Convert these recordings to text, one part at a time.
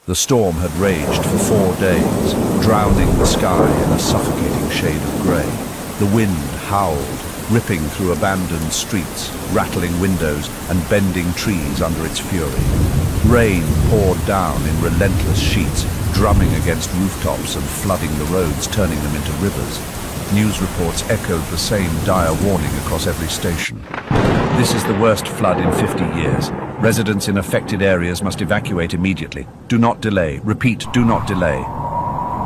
The storm had raged for 4 days, drowning the sky in a suffocating shade of grey. The wind howled, ripping through abandoned streets, rattling windows and bending trees under its fury. Rain poured down in relentless sheets, drumming against rooftops and flooding the roads, turning them into rivers. News reports echoed the same dire warning across every station. This is the worst flood in 50 years. Residents in affected areas must evacuate immediately. Do not delay. Repeat, do not delay.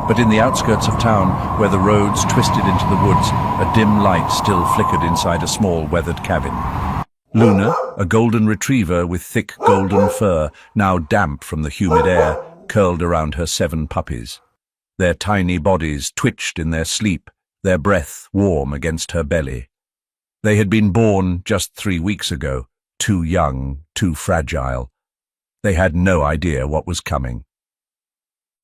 But in the outskirts of town, where the roads twisted into the woods, a dim light still flickered inside a small weathered cabin. Luna, a golden retriever with thick golden fur, now damp from the humid air, curled around her 7 puppies. Their tiny bodies twitched in their sleep, their breath warm against her belly. They had been born just 3 weeks ago, too young, too fragile. They had no idea what was coming.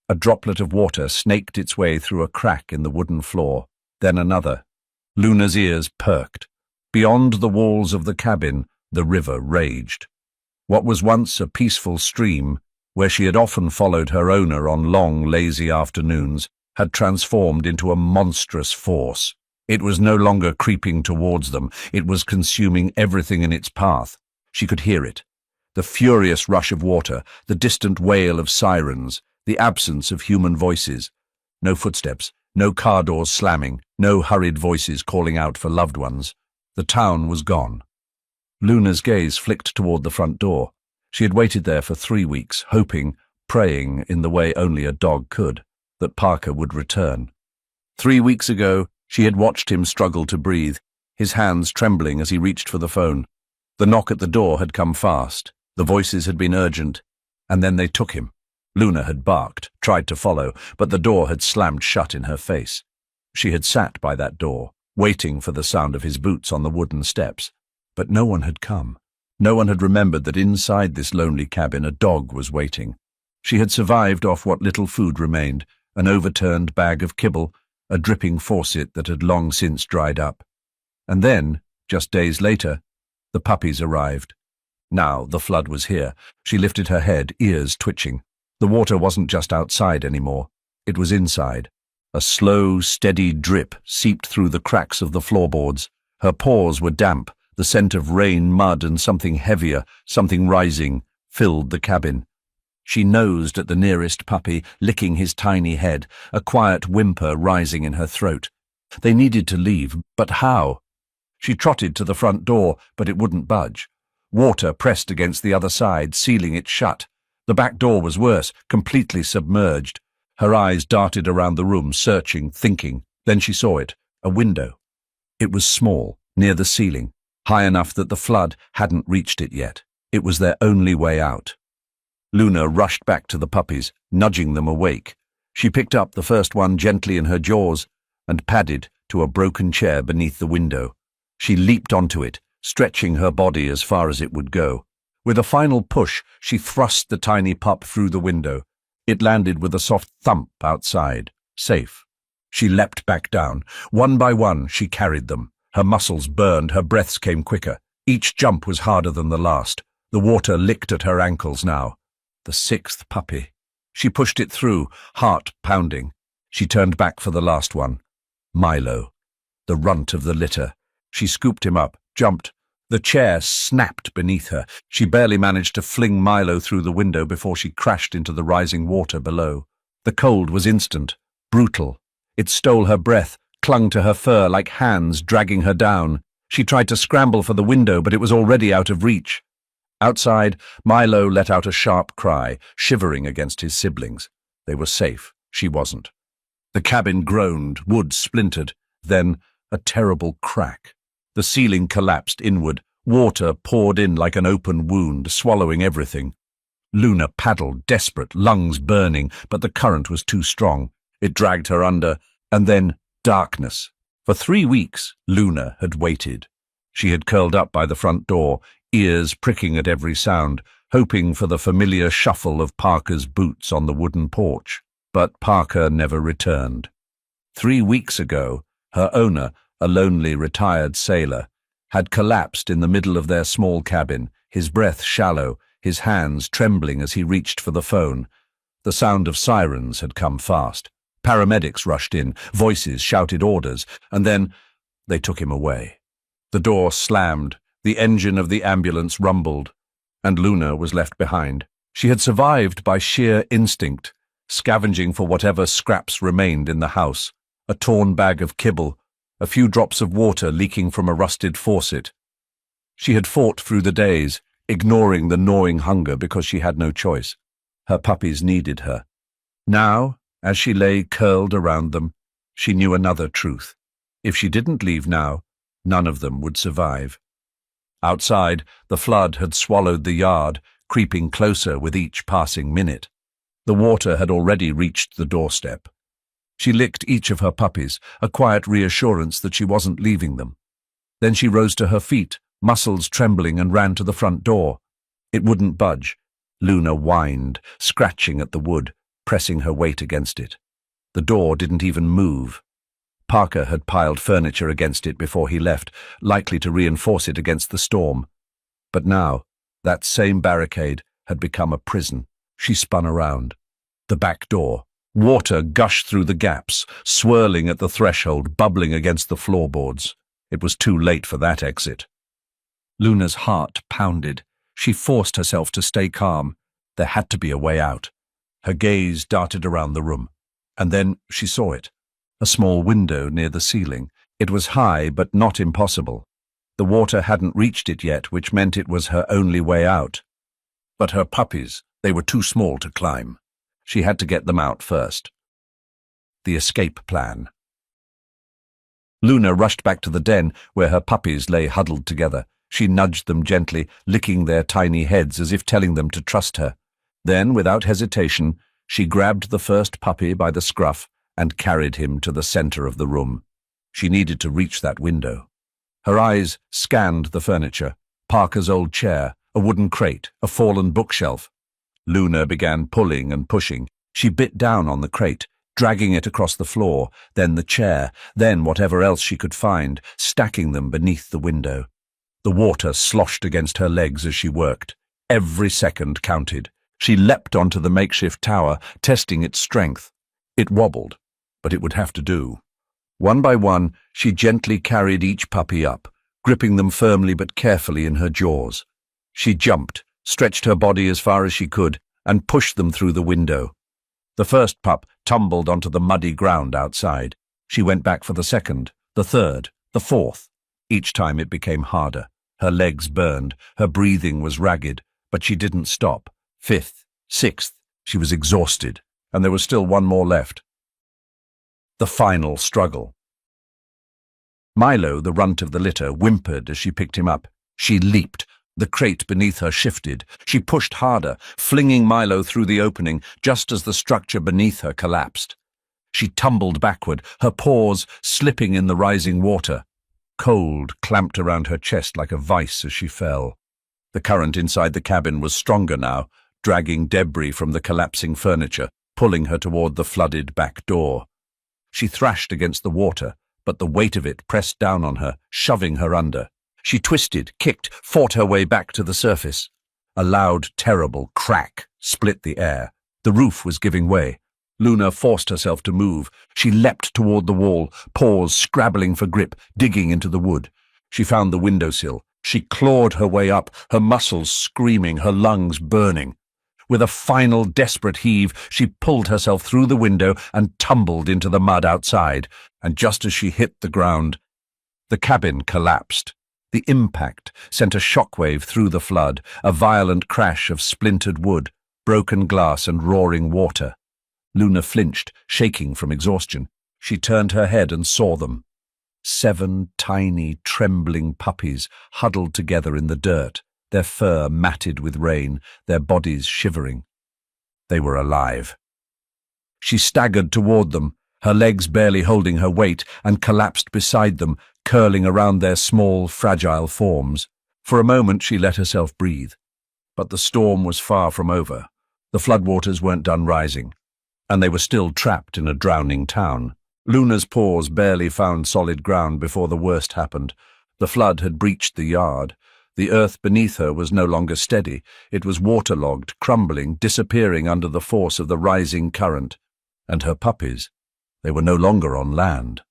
A droplet of water snaked its way through a crack in the wooden floor, then another. Luna's ears perked. Beyond the walls of the cabin, the river raged. What was once a peaceful stream, where she had often followed her owner on long, lazy afternoons, had transformed into a monstrous force. It was no longer creeping towards them. It was consuming everything in its path. She could hear it. The furious rush of water, the distant wail of sirens, the absence of human voices. No footsteps, no car doors slamming, no hurried voices calling out for loved ones. The town was gone. Luna's gaze flicked toward the front door. She had waited there for 3 weeks, hoping, praying in the way only a dog could, that Parker would return. 3 weeks ago, she had watched him struggle to breathe, his hands trembling as he reached for the phone. The knock at the door had come fast, the voices had been urgent, and then they took him. Luna had barked, tried to follow, but the door had slammed shut in her face. She had sat by that door, waiting for the sound of his boots on the wooden steps, but no one had come. No one had remembered that inside this lonely cabin a dog was waiting. She had survived off what little food remained, an overturned bag of kibble, a dripping faucet that had long since dried up. And then, just days later, the puppies arrived. Now the flood was here. She lifted her head, ears twitching. The water wasn't just outside anymore. It was inside. A slow, steady drip seeped through the cracks of the floorboards. Her paws were damp. The scent of rain, mud, and something heavier, something rising, filled the cabin. She nosed at the nearest puppy, licking his tiny head, a quiet whimper rising in her throat. They needed to leave, but how? She trotted to the front door, but it wouldn't budge. Water pressed against the other side, sealing it shut. The back door was worse, completely submerged. Her eyes darted around the room, searching, thinking. Then she saw it, a window. It was small, near the ceiling, high enough that the flood hadn't reached it yet. It was their only way out. Luna rushed back to the puppies, nudging them awake. She picked up the first one gently in her jaws and padded to a broken chair beneath the window. She leaped onto it, stretching her body as far as it would go. With a final push, she thrust the tiny pup through the window. It landed with a soft thump outside, safe. She leapt back down. One by one, she carried them. Her muscles burned, her breaths came quicker. Each jump was harder than the last. The water licked at her ankles now. The 6th puppy. She pushed it through, heart pounding. She turned back for the last one. Milo, the runt of the litter. She scooped him up, jumped. The chair snapped beneath her. She barely managed to fling Milo through the window before she crashed into the rising water below. The cold was instant, brutal. It stole her breath, clung to her fur like hands dragging her down. She tried to scramble for the window, but it was already out of reach. Outside, Milo let out a sharp cry, shivering against his siblings. They were safe. She wasn't. The cabin groaned, wood splintered. Then, a terrible crack. The ceiling collapsed inward. Water poured in like an open wound, swallowing everything. Luna paddled, desperate, lungs burning, but the current was too strong. It dragged her under, and then darkness. For 3 weeks, Luna had waited. She had curled up by the front door, ears pricking at every sound, hoping for the familiar shuffle of Parker's boots on the wooden porch. But Parker never returned. 3 weeks ago, her owner, a lonely retired sailor, had collapsed in the middle of their small cabin, his breath shallow, his hands trembling as he reached for the phone. The sound of sirens had come fast. Paramedics rushed in, voices shouted orders, and then they took him away. The door slammed, the engine of the ambulance rumbled, and Luna was left behind. She had survived by sheer instinct, scavenging for whatever scraps remained in the house, a torn bag of kibble, a few drops of water leaking from a rusted faucet. She had fought through the days, ignoring the gnawing hunger because she had no choice. Her puppies needed her. Now, as she lay curled around them, she knew another truth. If she didn't leave now, none of them would survive. Outside, the flood had swallowed the yard, creeping closer with each passing minute. The water had already reached the doorstep. She licked each of her puppies, a quiet reassurance that she wasn't leaving them. Then she rose to her feet, muscles trembling, and ran to the front door. It wouldn't budge. Luna whined, scratching at the wood, pressing her weight against it. The door didn't even move. Parker had piled furniture against it before he left, likely to reinforce it against the storm. But now, that same barricade had become a prison. She spun around. The back door. Water gushed through the gaps, swirling at the threshold, bubbling against the floorboards. It was too late for that exit. Luna's heart pounded. She forced herself to stay calm. There had to be a way out. Her gaze darted around the room, and then she saw it. A small window near the ceiling. It was high, but not impossible. The water hadn't reached it yet, which meant it was her only way out. But her puppies, they were too small to climb. She had to get them out first. The escape plan. Luna rushed back to the den, where her puppies lay huddled together. She nudged them gently, licking their tiny heads as if telling them to trust her. Then, without hesitation, she grabbed the first puppy by the scruff and carried him to the center of the room. She needed to reach that window. Her eyes scanned the furniture, Parker's old chair, a wooden crate, a fallen bookshelf. Luna began pulling and pushing. She bit down on the crate, dragging it across the floor, then the chair, then whatever else she could find, stacking them beneath the window. The water sloshed against her legs as she worked. Every second counted. She leapt onto the makeshift tower, testing its strength. It wobbled, but it would have to do. One by one, she gently carried each puppy up, gripping them firmly but carefully in her jaws. She jumped, stretched her body as far as she could, and pushed them through the window. The first pup tumbled onto the muddy ground outside. She went back for the second, the third, the fourth. Each time it became harder. Her legs burned, her breathing was ragged, but she didn't stop. Fifth, sixth, she was exhausted, and there was still one more left. The final struggle. Milo, the runt of the litter, whimpered as she picked him up. She leaped. The crate beneath her shifted. She pushed harder, flinging Milo through the opening just as the structure beneath her collapsed. She tumbled backward, her paws slipping in the rising water. Cold clamped around her chest like a vice as she fell. The current inside the cabin was stronger now, dragging debris from the collapsing furniture, pulling her toward the flooded back door. She thrashed against the water, but the weight of it pressed down on her, shoving her under. She twisted, kicked, fought her way back to the surface. A loud, terrible crack split the air. The roof was giving way. Luna forced herself to move. She leapt toward the wall, paws scrabbling for grip, digging into the wood. She found the windowsill. She clawed her way up, her muscles screaming, her lungs burning. With a final desperate heave, she pulled herself through the window and tumbled into the mud outside. And just as she hit the ground, the cabin collapsed. The impact sent a shockwave through the flood, a violent crash of splintered wood, broken glass and roaring water. Luna flinched, shaking from exhaustion. She turned her head and saw them. 7 tiny, trembling puppies huddled together in the dirt, their fur matted with rain, their bodies shivering. They were alive. She staggered toward them, her legs barely holding her weight, and collapsed beside them, curling around their small, fragile forms. For a moment she let herself breathe. But the storm was far from over. The floodwaters weren't done rising, and they were still trapped in a drowning town. Luna's paws barely found solid ground before the worst happened. The flood had breached the yard. The earth beneath her was no longer steady. It was waterlogged, crumbling, disappearing under the force of the rising current. And her puppies, they were no longer on land.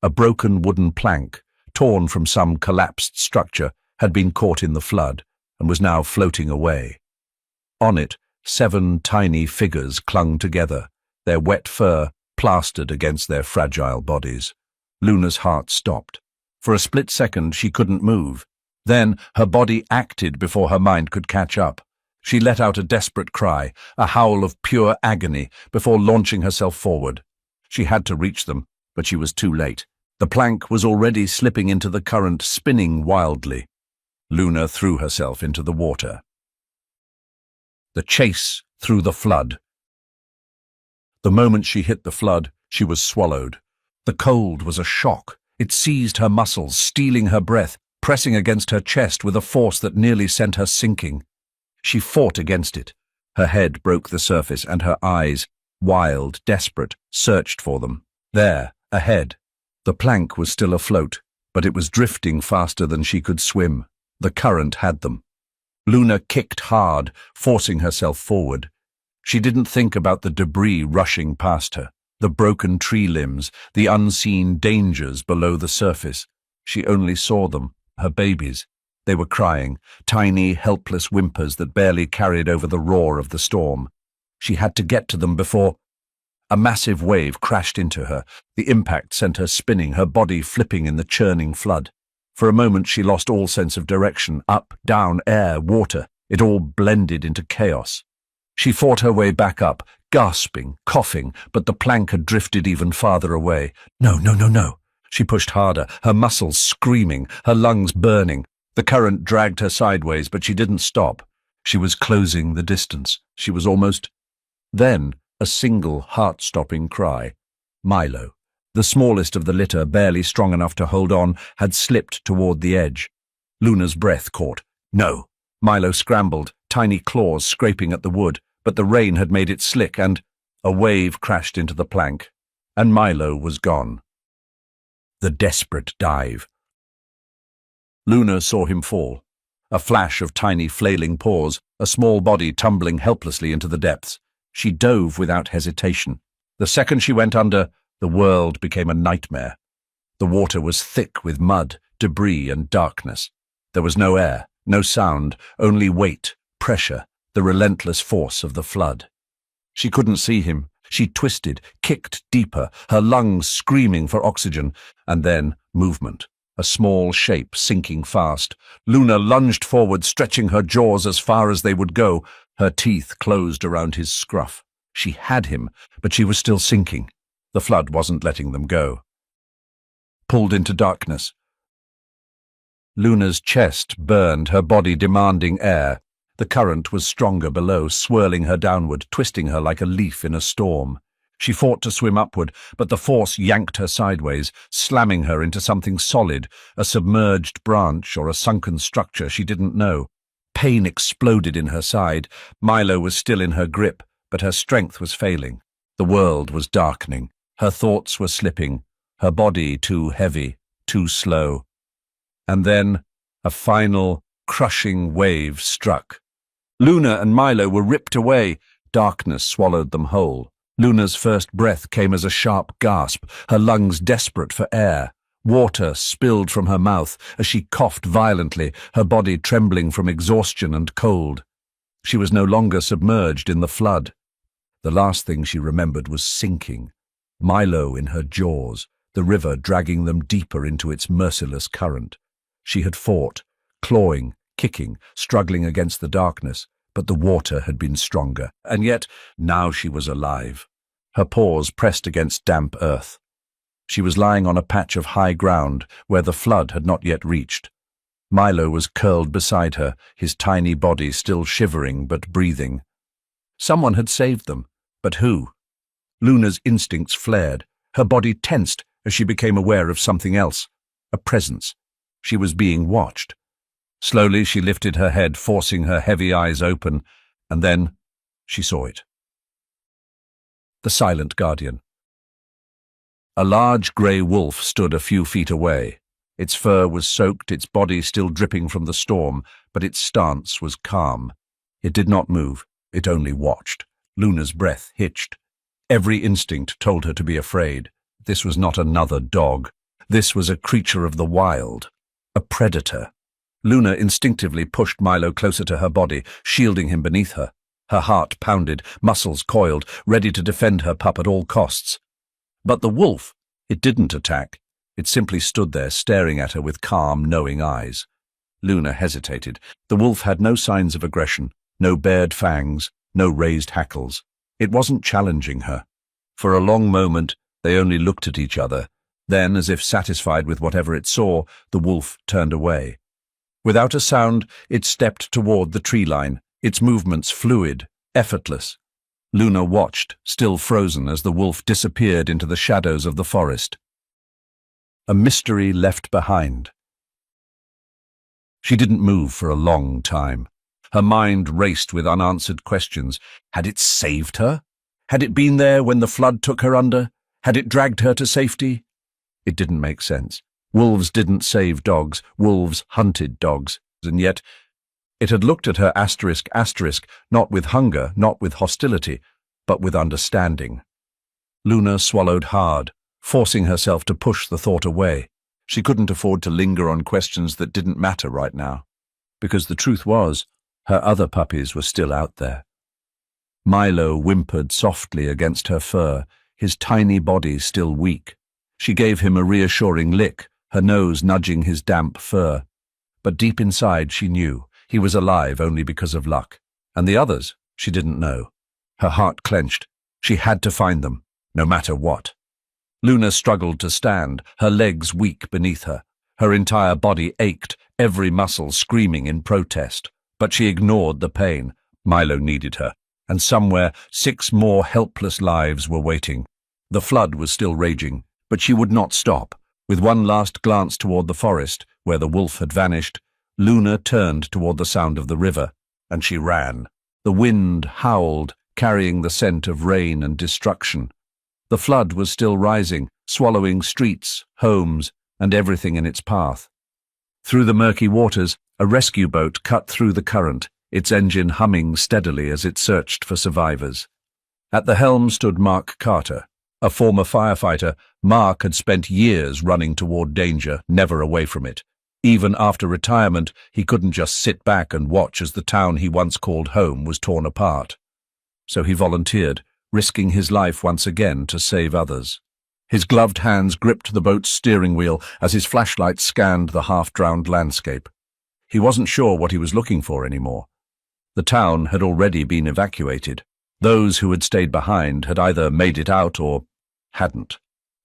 A broken wooden plank, torn from some collapsed structure, had been caught in the flood and was now floating away. On it, 7 tiny figures clung together, their wet fur plastered against their fragile bodies. Luna's heart stopped. For a split second, she couldn't move. Then her body acted before her mind could catch up. She let out a desperate cry, a howl of pure agony, before launching herself forward. She had to reach them, but she was too late. The plank was already slipping into the current, spinning wildly. Luna threw herself into the water. The chase through the flood. The moment she hit the flood, she was swallowed. The cold was a shock. It seized her muscles, stealing her breath, pressing against her chest with a force that nearly sent her sinking. She fought against it. Her head broke the surface, and her eyes, wild, desperate, searched for them. There, ahead. The plank was still afloat, but it was drifting faster than she could swim. The current had them. Luna kicked hard, forcing herself forward. She didn't think about the debris rushing past her, the broken tree limbs, the unseen dangers below the surface. She only saw them, her babies. They were crying, tiny, helpless whimpers that barely carried over the roar of the storm. She had to get to them before... A massive wave crashed into her. The impact sent her spinning, her body flipping in the churning flood. For a moment she lost all sense of direction. Up, down, air, water. It all blended into chaos. She fought her way back up, gasping, coughing, but the plank had drifted even farther away. No, no, no, no. She pushed harder, her muscles screaming, her lungs burning. The current dragged her sideways, but she didn't stop. She was closing the distance. She was almost... Then, a single heart-stopping cry. Milo, the smallest of the litter, barely strong enough to hold on, had slipped toward the edge. Luna's breath caught. No! Milo scrambled, tiny claws scraping at the wood, but the rain had made it slick, and a wave crashed into the plank, and Milo was gone. The desperate dive. Luna saw him fall. A flash of tiny flailing paws, a small body tumbling helplessly into the depths. She dove without hesitation. The second she went under, the world became a nightmare. The water was thick with mud, debris, and darkness. There was no air, no sound, only weight, pressure, the relentless force of the flood. She couldn't see him. She twisted, kicked deeper, her lungs screaming for oxygen, and then movement. A small shape sinking fast. Luna lunged forward, stretching her jaws as far as they would go. Her teeth closed around his scruff. She had him, but she was still sinking. The flood wasn't letting them go. Pulled into darkness. Luna's chest burned, her body demanding air. The current was stronger below, swirling her downward, twisting her like a leaf in a storm. She fought to swim upward, but the force yanked her sideways, slamming her into something solid, a submerged branch or a sunken structure she didn't know. Pain exploded in her side. Milo was still in her grip, but her strength was failing. The world was darkening. Her thoughts were slipping, her body too heavy, too slow. And then a final, crushing wave struck. Luna and Milo were ripped away. Darkness swallowed them whole. Luna's first breath came as a sharp gasp, her lungs desperate for air. Water spilled from her mouth as she coughed violently, her body trembling from exhaustion and cold. She was no longer submerged in the flood. The last thing she remembered was sinking. Milo in her jaws, the river dragging them deeper into its merciless current. She had fought, clawing, kicking, struggling against the darkness, but the water had been stronger, and yet now she was alive. Her paws pressed against damp earth. She was lying on a patch of high ground where the flood had not yet reached. Milo was curled beside her, his tiny body still shivering but breathing. Someone had saved them, but who? Luna's instincts flared. Her body tensed as she became aware of something else, a presence. She was being watched. Slowly she lifted her head, forcing her heavy eyes open, and then she saw it. The silent guardian. A large grey wolf stood a few feet away. Its fur was soaked, its body still dripping from the storm, but its stance was calm. It did not move, it only watched. Luna's breath hitched. Every instinct told her to be afraid. This was not another dog. This was a creature of the wild, a predator. Luna instinctively pushed Milo closer to her body, shielding him beneath her. Her heart pounded, muscles coiled, ready to defend her pup at all costs. But the wolf, it didn't attack. It simply stood there, staring at her with calm, knowing eyes. Luna hesitated. The wolf had no signs of aggression, no bared fangs, no raised hackles. It wasn't challenging her. For a long moment, they only looked at each other. Then, as if satisfied with whatever it saw, the wolf turned away. Without a sound, it stepped toward the tree line, its movements fluid, effortless. Luna watched, still frozen, as the wolf disappeared into the shadows of the forest. A mystery left behind. She didn't move for a long time. Her mind raced with unanswered questions. Had it saved her? Had it been there when the flood took her under? Had it dragged her to safety? It didn't make sense. Wolves didn't save dogs. Wolves hunted dogs. And yet, it had looked at her asterisk, not with hunger, not with hostility, but with understanding. Luna swallowed hard, forcing herself to push the thought away. She couldn't afford to linger on questions that didn't matter right now, because the truth was, her other puppies were still out there. Milo whimpered softly against her fur, his tiny body still weak. She gave him a reassuring lick, her nose nudging his damp fur. But deep inside she knew he was alive only because of luck. And the others, she didn't know. Her heart clenched. She had to find them, no matter what. Luna struggled to stand, her legs weak beneath her. Her entire body ached, every muscle screaming in protest. But she ignored the pain. Milo needed her, and somewhere 6 more helpless lives were waiting. The flood was still raging, but she would not stop. With one last glance toward the forest, where the wolf had vanished, Luna turned toward the sound of the river, and she ran. The wind howled, carrying the scent of rain and destruction. The flood was still rising, swallowing streets, homes, and everything in its path. Through the murky waters, a rescue boat cut through the current, its engine humming steadily as it searched for survivors. At the helm stood Mark Carter. A former firefighter, Mark had spent years running toward danger, never away from it. Even after retirement, he couldn't just sit back and watch as the town he once called home was torn apart. So he volunteered, risking his life once again to save others. His gloved hands gripped the boat's steering wheel as his flashlight scanned the half-drowned landscape. He wasn't sure what he was looking for anymore. The town had already been evacuated. Those who had stayed behind had either made it out or hadn't.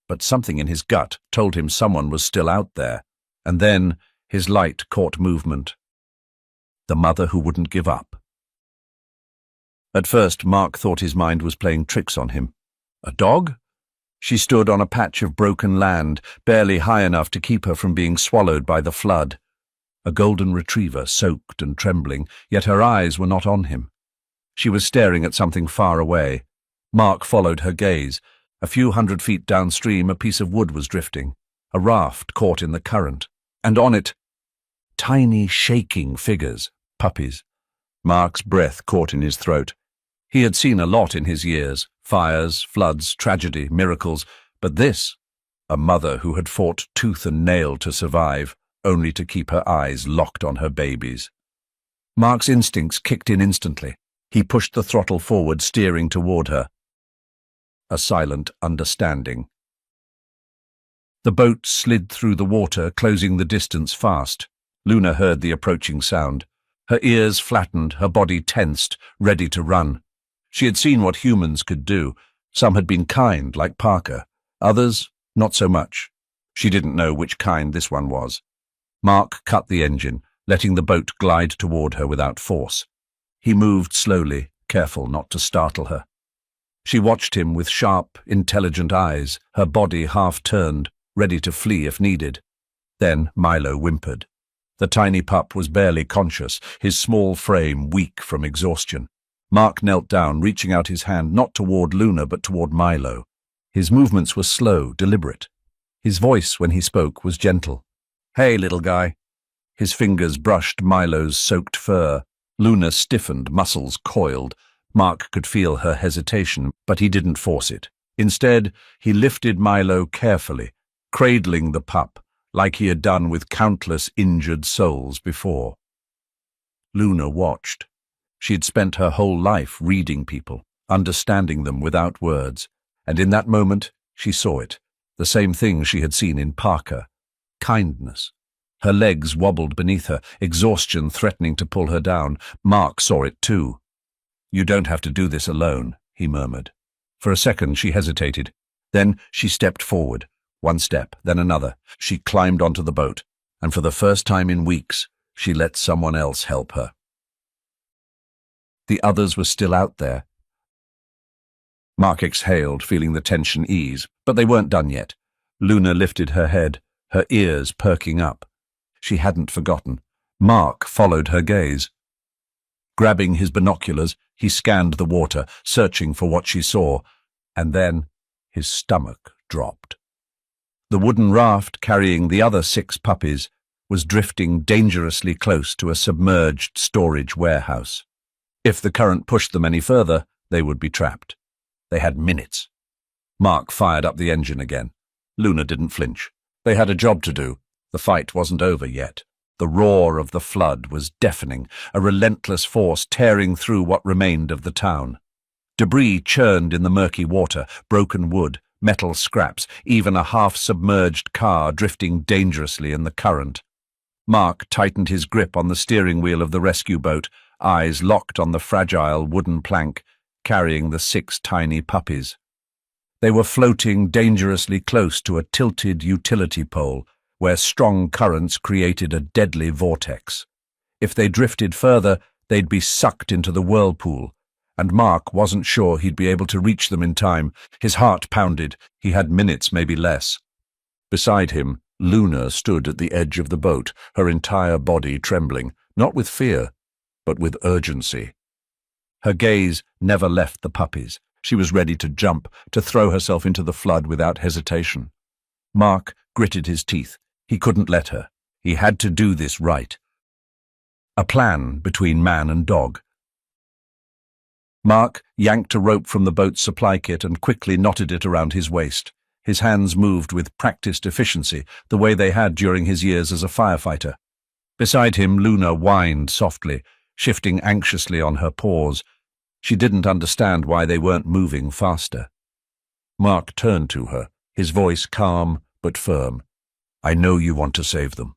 But something in his gut told him someone was still out there. And then his light caught movement. The mother who wouldn't give up. At first, Mark thought his mind was playing tricks on him. A dog? She stood on a patch of broken land, barely high enough to keep her from being swallowed by the flood. A golden retriever, soaked and trembling, yet her eyes were not on him. She was staring at something far away. Mark followed her gaze. A few 100 feet downstream, a piece of wood was drifting, a raft caught in the current, and on it, tiny, shaking figures, puppies. Mark's breath caught in his throat. He had seen a lot in his years, fires, floods, tragedy, miracles, but this, a mother who had fought tooth and nail to survive, only to keep her eyes locked on her babies. Mark's instincts kicked in instantly. He pushed the throttle forward, steering toward her. A silent understanding. The boat slid through the water, closing the distance fast. Luna heard the approaching sound. Her ears flattened, her body tensed, ready to run. She had seen what humans could do. Some had been kind, like Parker. Others, not so much. She didn't know which kind this one was. Mark cut the engine, letting the boat glide toward her without force. He moved slowly, careful not to startle her. She watched him with sharp, intelligent eyes, her body half-turned, ready to flee if needed. Then Milo whimpered. The tiny pup was barely conscious, his small frame weak from exhaustion. Mark knelt down, reaching out his hand not toward Luna but toward Milo. His movements were slow, deliberate. His voice, when he spoke, was gentle. Hey, little guy. His fingers brushed Milo's soaked fur. Luna stiffened, muscles coiled. Mark could feel her hesitation, but he didn't force it. Instead, he lifted Milo carefully, cradling the pup, like he had done with countless injured souls before. Luna watched. She had spent her whole life reading people, understanding them without words, and in that moment, she saw it, the same thing she had seen in Parker: kindness. Her legs wobbled beneath her, exhaustion threatening to pull her down. Mark saw it too. "You don't have to do this alone," he murmured. For a second she hesitated. Then she stepped forward, one step, then another. She climbed onto the boat, and for the first time in weeks, she let someone else help her. The others were still out there. Mark exhaled, feeling the tension ease, but they weren't done yet. Luna lifted her head, her ears perking up. She hadn't forgotten. Mark followed her gaze. Grabbing his binoculars, he scanned the water, searching for what she saw, and then his stomach dropped. The wooden raft carrying the other 6 puppies was drifting dangerously close to a submerged storage warehouse. If the current pushed them any further, they would be trapped. They had minutes. Mark fired up the engine again. Luna didn't flinch. They had a job to do. The fight wasn't over yet. The roar of the flood was deafening, a relentless force tearing through what remained of the town. Debris churned in the murky water, broken wood, metal scraps, even a half-submerged car drifting dangerously in the current. Mark tightened his grip on the steering wheel of the rescue boat, eyes locked on the fragile wooden plank carrying the 6 tiny puppies. They were floating dangerously close to a tilted utility pole, where strong currents created a deadly vortex. If they drifted further, they'd be sucked into the whirlpool, and Mark wasn't sure he'd be able to reach them in time. His heart pounded. He had minutes, maybe less. Beside him, Luna stood at the edge of the boat, her entire body trembling, not with fear, but with urgency. Her gaze never left the puppies. She was ready to jump, to throw herself into the flood without hesitation. Mark gritted his teeth. He couldn't let her. He had to do this right. A plan between man and dog. Mark yanked a rope from the boat's supply kit and quickly knotted it around his waist. His hands moved with practiced efficiency, the way they had during his years as a firefighter. Beside him, Luna whined softly, shifting anxiously on her paws. She didn't understand why they weren't moving faster. Mark turned to her, his voice calm but firm. "I know you want to save them."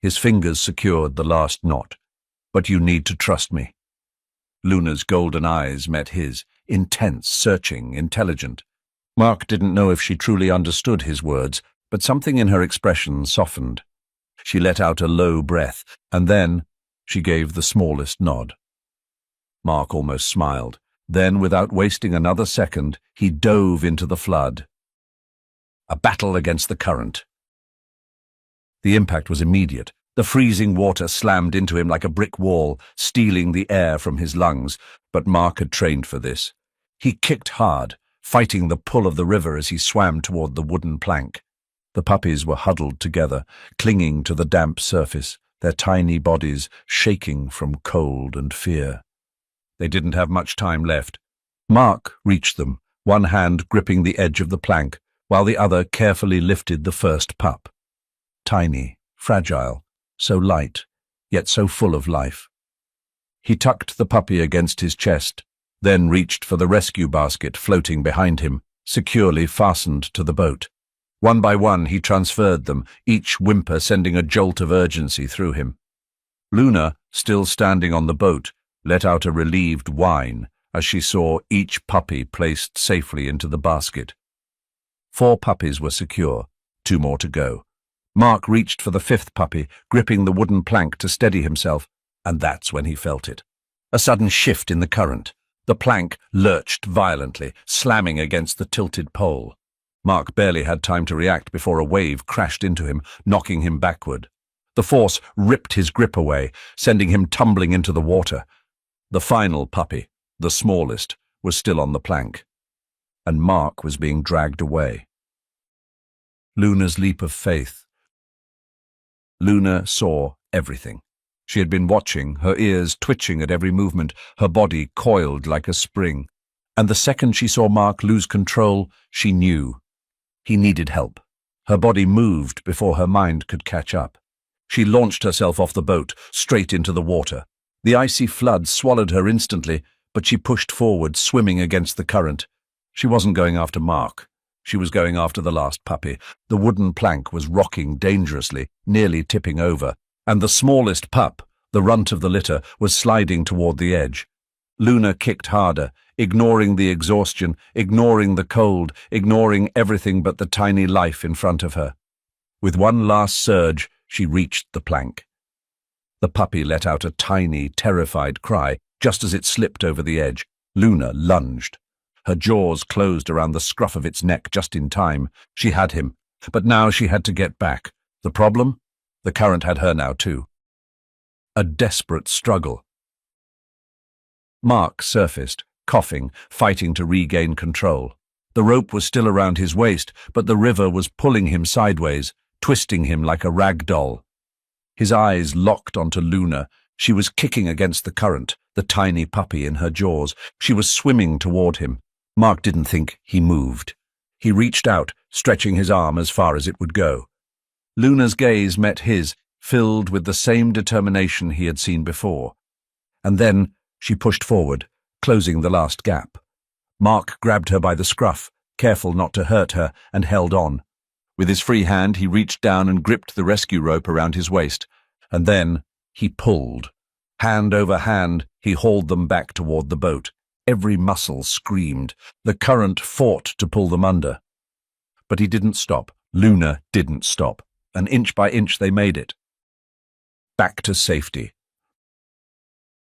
His fingers secured the last knot. "But you need to trust me." Luna's golden eyes met his, intense, searching, intelligent. Mark didn't know if she truly understood his words, but something in her expression softened. She let out a low breath, and then she gave the smallest nod. Mark almost smiled. Then, without wasting another second, he dove into the flood. A battle against the current. The impact was immediate. The freezing water slammed into him like a brick wall, stealing the air from his lungs, but Mark had trained for this. He kicked hard, fighting the pull of the river as he swam toward the wooden plank. The puppies were huddled together, clinging to the damp surface, their tiny bodies shaking from cold and fear. They didn't have much time left. Mark reached them, one hand gripping the edge of the plank, while the other carefully lifted the first pup. Tiny, fragile, so light, yet so full of life. He tucked the puppy against his chest, then reached for the rescue basket floating behind him, securely fastened to the boat. One by one he transferred them, each whimper sending a jolt of urgency through him. Luna, still standing on the boat, let out a relieved whine as she saw each puppy placed safely into the basket. 4 puppies were secure, 2 more to go. Mark reached for the 5th puppy, gripping the wooden plank to steady himself, and that's when he felt it. A sudden shift in the current. The plank lurched violently, slamming against the tilted pole. Mark barely had time to react before a wave crashed into him, knocking him backward. The force ripped his grip away, sending him tumbling into the water. The final puppy, the smallest, was still on the plank, and Mark was being dragged away. Luna's leap of faith. Luna saw everything. She had been watching, her ears twitching at every movement, her body coiled like a spring. And the second she saw Mark lose control, she knew. He needed help. Her body moved before her mind could catch up. She launched herself off the boat, straight into the water. The icy flood swallowed her instantly, but she pushed forward, swimming against the current. She wasn't going after Mark. She was going after the last puppy. The wooden plank was rocking dangerously, nearly tipping over, and the smallest pup, the runt of the litter, was sliding toward the edge. Luna kicked harder, ignoring the exhaustion, ignoring the cold, ignoring everything but the tiny life in front of her. With one last surge, she reached the plank. The puppy let out a tiny, terrified cry just as it slipped over the edge. Luna lunged. Her jaws closed around the scruff of its neck just in time. She had him, but now she had to get back. The problem? The current had her now too. A desperate struggle. Mark surfaced, coughing, fighting to regain control. The rope was still around his waist, but the river was pulling him sideways, twisting him like a rag doll. His eyes locked onto Luna. She was kicking against the current, the tiny puppy in her jaws. She was swimming toward him. Mark didn't think he moved. He reached out, stretching his arm as far as it would go. Luna's gaze met his, filled with the same determination he had seen before. And then she pushed forward, closing the last gap. Mark grabbed her by the scruff, careful not to hurt her, and held on. With his free hand, he reached down and gripped the rescue rope around his waist. And then he pulled. Hand over hand, he hauled them back toward the boat. Every muscle screamed. The current fought to pull them under. But he didn't stop. Luna didn't stop. And inch by inch they made it. Back to safety.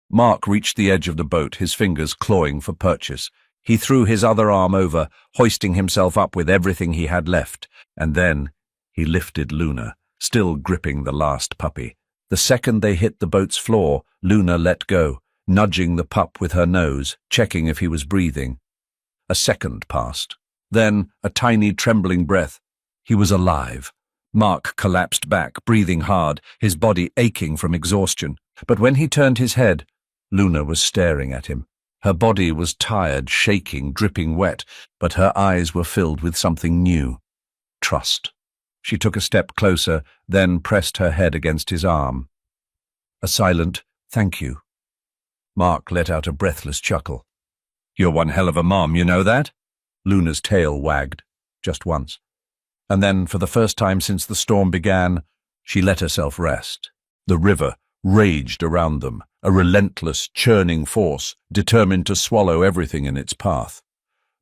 Mark reached the edge of the boat, his fingers clawing for purchase. He threw his other arm over, hoisting himself up with everything he had left. And then he lifted Luna, still gripping the last puppy. The second they hit the boat's floor, Luna let go, nudging the pup with her nose, checking if he was breathing. A second passed. Then a tiny trembling breath. He was alive. Mark collapsed back, breathing hard, his body aching from exhaustion. But when he turned his head, Luna was staring at him. Her body was tired, shaking, dripping wet, but her eyes were filled with something new. Trust. She took a step closer, then pressed her head against his arm. A silent, "Thank you." Mark let out a breathless chuckle. "You're one hell of a mom, you know that?" Luna's tail wagged, just once. And then, for the first time since the storm began, she let herself rest. The river raged around them, a relentless, churning force, determined to swallow everything in its path.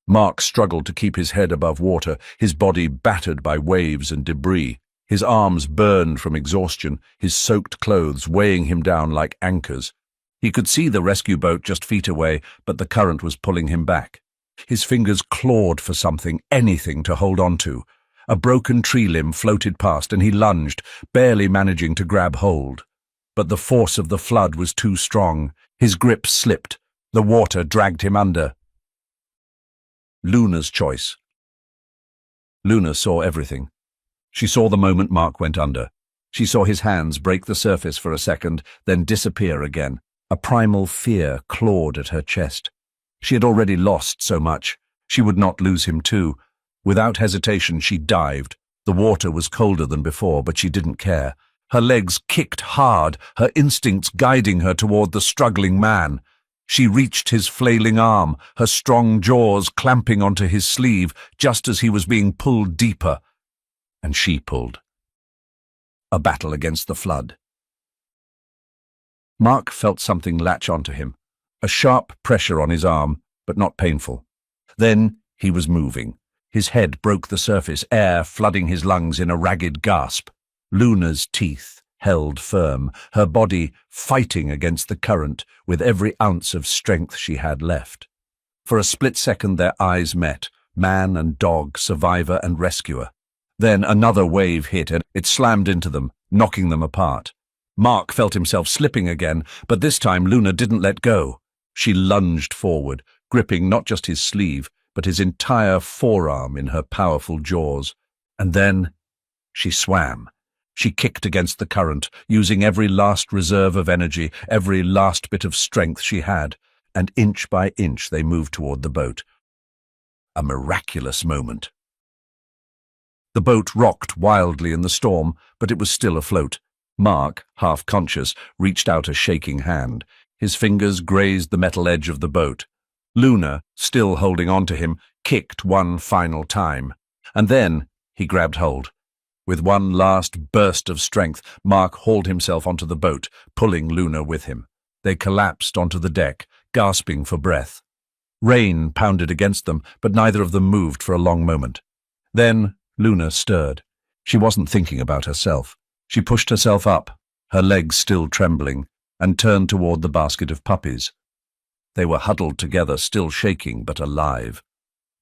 Mark struggled to keep his head above water, his body battered by waves and debris. His arms burned from exhaustion, his soaked clothes weighing him down like anchors. He could see the rescue boat just feet away, but the current was pulling him back. His fingers clawed for something, anything to hold on to. A broken tree limb floated past and he lunged, barely managing to grab hold. But the force of the flood was too strong. His grip slipped. The water dragged him under. Luna's choice. Luna saw everything. She saw the moment Mark went under. She saw his hands break the surface for a second, then disappear again. A primal fear clawed at her chest. She had already lost so much. She would not lose him too. Without hesitation, she dived. The water was colder than before, but she didn't care. Her legs kicked hard, her instincts guiding her toward the struggling man. She reached his flailing arm, her strong jaws clamping onto his sleeve just as he was being pulled deeper. And she pulled. A battle against the flood. Mark felt something latch onto him, a sharp pressure on his arm, but not painful. Then he was moving. His head broke the surface, air flooding his lungs in a ragged gasp. Luna's teeth held firm, her body fighting against the current with every ounce of strength she had left. For a split second their eyes met, man and dog, survivor and rescuer. Then another wave hit and it slammed into them, knocking them apart. Mark felt himself slipping again, but this time Luna didn't let go. She lunged forward, gripping not just his sleeve, but his entire forearm in her powerful jaws. And then she swam. She kicked against the current, using every last reserve of energy, every last bit of strength she had, and inch by inch they moved toward the boat. A miraculous moment. The boat rocked wildly in the storm, but it was still afloat. Mark, half conscious, reached out a shaking hand. His fingers grazed the metal edge of the boat. Luna, still holding on to him, kicked one final time. And then he grabbed hold. With one last burst of strength, Mark hauled himself onto the boat, pulling Luna with him. They collapsed onto the deck, gasping for breath. Rain pounded against them, but neither of them moved for a long moment. Then Luna stirred. She wasn't thinking about herself. She pushed herself up, her legs still trembling, and turned toward the basket of puppies. They were huddled together, still shaking but alive.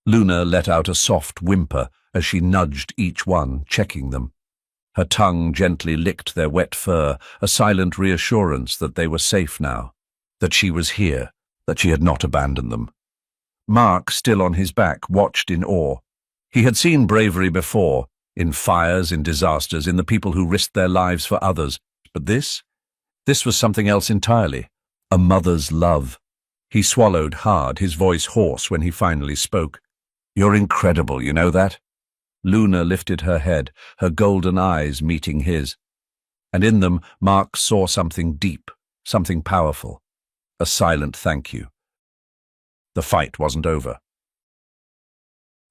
Luna let out a soft whimper as she nudged each one, checking them. Her tongue gently licked their wet fur, a silent reassurance that they were safe now, that she was here, that she had not abandoned them. Mark, still on his back, watched in awe. He had seen bravery before, in fires, in disasters, in the people who risked their lives for others. But this was something else entirely. A mother's love. He swallowed hard, his voice hoarse when he finally spoke. "You're incredible, you know that?" Luna lifted her head, her golden eyes meeting his. And in them, Mark saw something deep, something powerful. A silent thank you. The fight wasn't over.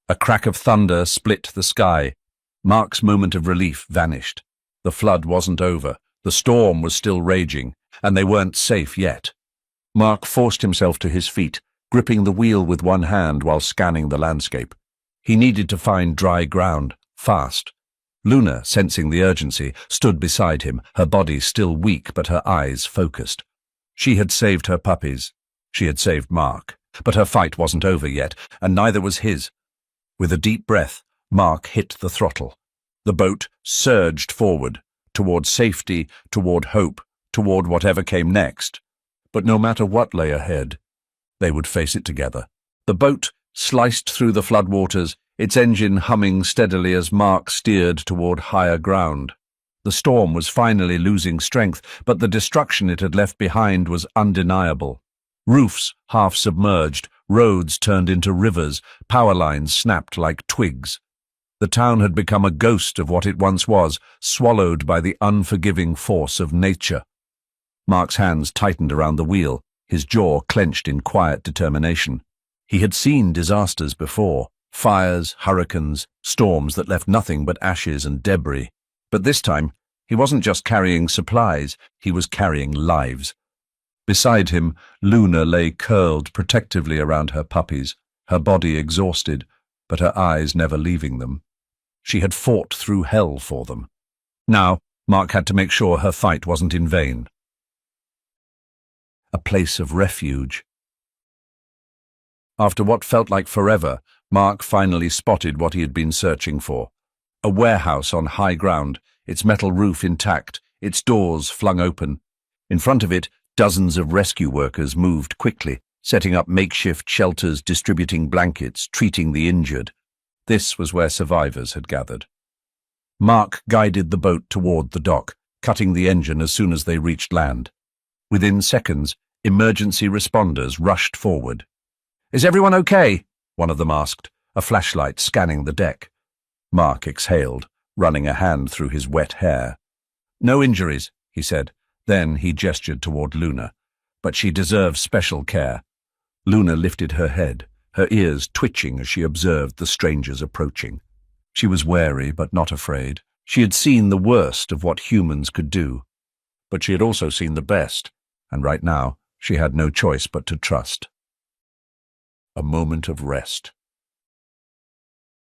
A crack of thunder split the sky. Mark's moment of relief vanished. The flood wasn't over. The storm was still raging, and they weren't safe yet. Mark forced himself to his feet, gripping the wheel with one hand while scanning the landscape. He needed to find dry ground, fast. Luna, sensing the urgency, stood beside him, her body still weak but her eyes focused. She had saved her puppies. She had saved Mark. But her fight wasn't over yet, and neither was his. With a deep breath, Mark hit the throttle. The boat surged forward, toward safety, toward hope, toward whatever came next. But no matter what lay ahead, they would face it together. The boat sliced through the floodwaters, its engine humming steadily as Mark steered toward higher ground. The storm was finally losing strength, but the destruction it had left behind was undeniable. Roofs half submerged, roads turned into rivers, power lines snapped like twigs. The town had become a ghost of what it once was, swallowed by the unforgiving force of nature. Mark's hands tightened around the wheel, his jaw clenched in quiet determination. He had seen disasters before, fires, hurricanes, storms that left nothing but ashes and debris. But this time, he wasn't just carrying supplies, he was carrying lives. Beside him, Luna lay curled protectively around her puppies, her body exhausted, but her eyes never leaving them. She had fought through hell for them. Now, Mark had to make sure her fight wasn't in vain. A place of refuge. After what felt like forever, Mark finally spotted what he had been searching for. A warehouse on high ground, its metal roof intact, its doors flung open. In front of it, dozens of rescue workers moved quickly, setting up makeshift shelters, distributing blankets, treating the injured. This was where survivors had gathered. Mark guided the boat toward the dock, cutting the engine as soon as they reached land. Within seconds, emergency responders rushed forward. "Is everyone okay?" one of them asked, a flashlight scanning the deck. Mark exhaled, running a hand through his wet hair. "No injuries," he said. Then he gestured toward Luna. "But she deserves special care." Luna lifted her head, her ears twitching as she observed the strangers approaching. She was wary but not afraid. She had seen the worst of what humans could do. But she had also seen the best, and right now she had no choice but to trust. A moment of rest.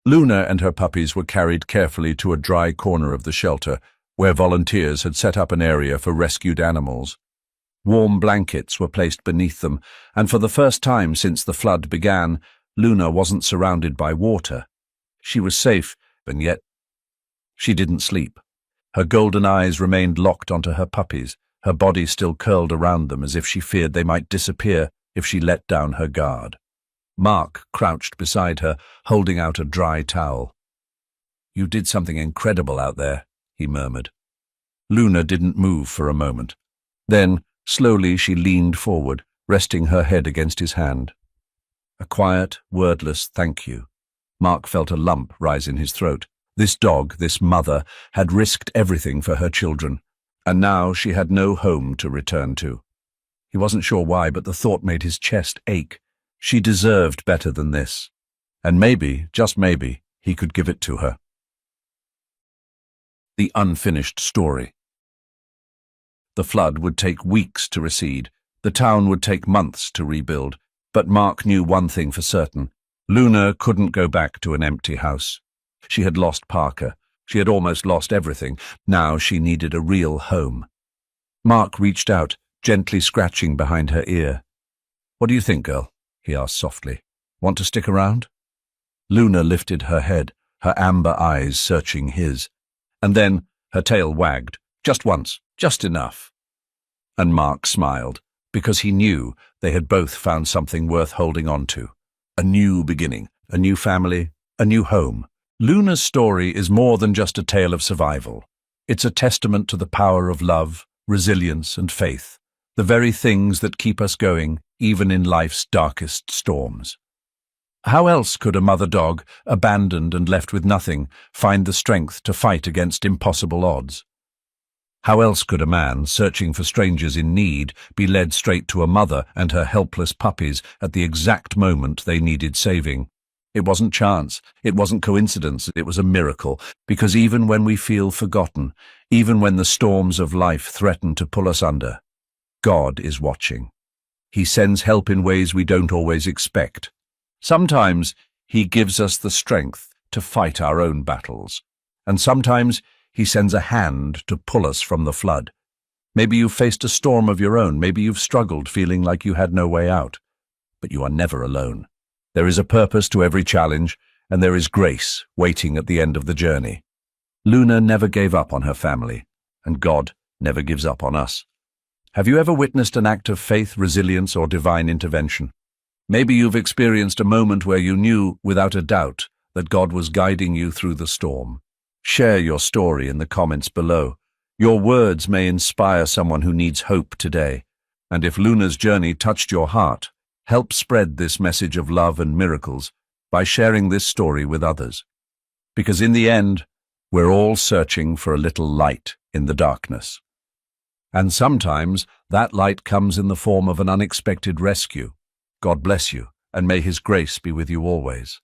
Luna and her puppies were carried carefully to a dry corner of the shelter, where volunteers had set up an area for rescued animals. Warm blankets were placed beneath them, and for the first time since the flood began, Luna wasn't surrounded by water. She was safe, and yet she didn't sleep. Her golden eyes remained locked onto her puppies, her body still curled around them as if she feared they might disappear if she let down her guard. Mark crouched beside her, holding out a dry towel. "You did something incredible out there," he murmured. Luna didn't move for a moment. Then, slowly, she leaned forward, resting her head against his hand. A quiet, wordless thank you. Mark felt a lump rise in his throat. This dog, this mother, had risked everything for her children, and now she had no home to return to. He wasn't sure why, but the thought made his chest ache. She deserved better than this. And maybe, just maybe, he could give it to her. The unfinished story. The flood would take weeks to recede. The town would take months to rebuild. But Mark knew one thing for certain. Luna couldn't go back to an empty house. She had lost Parker. She had almost lost everything. Now she needed a real home. Mark reached out, gently scratching behind her ear. "What do you think, girl?" he asked softly. "Want to stick around?" Luna lifted her head, her amber eyes searching his. And then her tail wagged, just once, just enough. And Mark smiled, because he knew they had both found something worth holding on to. A new beginning, a new family, a new home. Luna's story is more than just a tale of survival. It's a testament to the power of love, resilience, and faith, the very things that keep us going, even in life's darkest storms. How else could a mother dog, abandoned and left with nothing, find the strength to fight against impossible odds? How else could a man, searching for strangers in need, be led straight to a mother and her helpless puppies at the exact moment they needed saving? It wasn't chance, it wasn't coincidence, it was a miracle, because even when we feel forgotten, even when the storms of life threaten to pull us under, God is watching. He sends help in ways we don't always expect. Sometimes He gives us the strength to fight our own battles, and sometimes He sends a hand to pull us from the flood. Maybe you've faced a storm of your own, maybe you've struggled feeling like you had no way out, but you are never alone. There is a purpose to every challenge, and there is grace waiting at the end of the journey. Luna never gave up on her family, and God never gives up on us. Have you ever witnessed an act of faith, resilience, or divine intervention? Maybe you've experienced a moment where you knew, without a doubt, that God was guiding you through the storm. Share your story in the comments below. Your words may inspire someone who needs hope today. And if Luna's journey touched your heart, help spread this message of love and miracles by sharing this story with others. Because in the end, we're all searching for a little light in the darkness. And sometimes that light comes in the form of an unexpected rescue. God bless you, and may His grace be with you always.